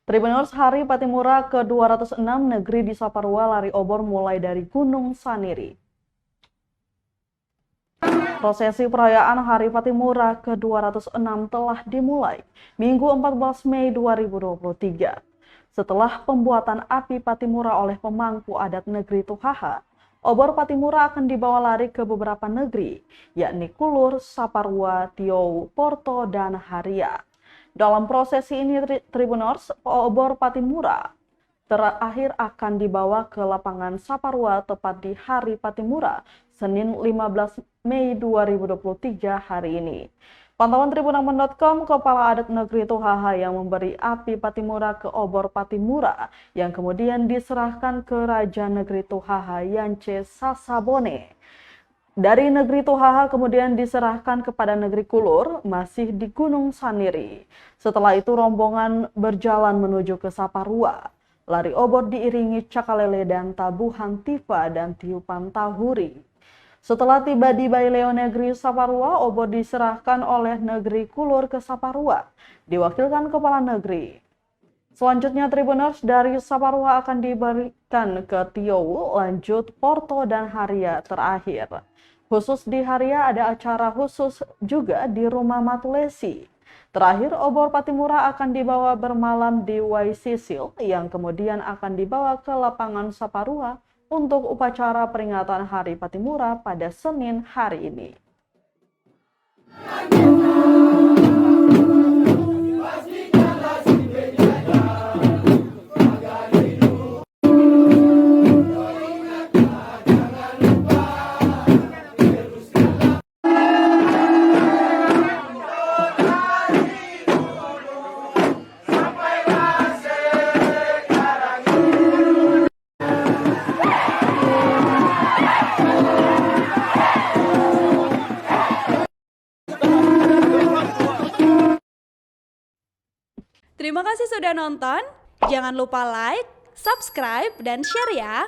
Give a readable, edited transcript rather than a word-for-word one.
Tribuners Hari Patimura ke-206 negeri di Saparua lari obor mulai dari Gunung Saniri. Prosesi perayaan Hari Patimura ke-206 telah dimulai Minggu 14 Mei 2023. Setelah pembuatan api Patimura oleh pemangku adat negeri Tohaha, obor Patimura akan dibawa lari ke beberapa negeri, yakni Kulur, Saparua, Tiou, Porto, dan Haria. Dalam prosesi ini, Tribuners, obor Patimura terakhir akan dibawa ke lapangan Saparua tepat di Hari Patimura, Senin 15 Mei 2023 hari ini. Pantauan Tribunambon.com, Kepala Adat Negeri Tohaha yang memberi api Patimura ke obor Patimura yang kemudian diserahkan ke Raja Negeri Tohaha Yance Sasabone. Dari negeri Tohaha kemudian diserahkan kepada negeri Kulur, masih di Gunung Saniri. Setelah itu rombongan berjalan menuju ke Saparua. Lari obor diiringi cakalele dan tabuhan tifa dan tiupan tahuri. Setelah tiba di Baileo Negeri Saparua, obor diserahkan oleh negeri Kulur ke Saparua, diwakilkan kepala negeri. Selanjutnya Tribuners dari Saparua akan diberikan ke Tiou, lanjut Porto dan Haria terakhir. Khusus di Haria ada acara khusus juga di Rumah Matulesi. Terakhir, obor Patimura akan dibawa bermalam di Waisisil yang kemudian akan dibawa ke lapangan Saparua untuk upacara peringatan Hari Patimura pada Senin hari ini. Terima kasih sudah nonton. Jangan lupa like, subscribe, dan share ya.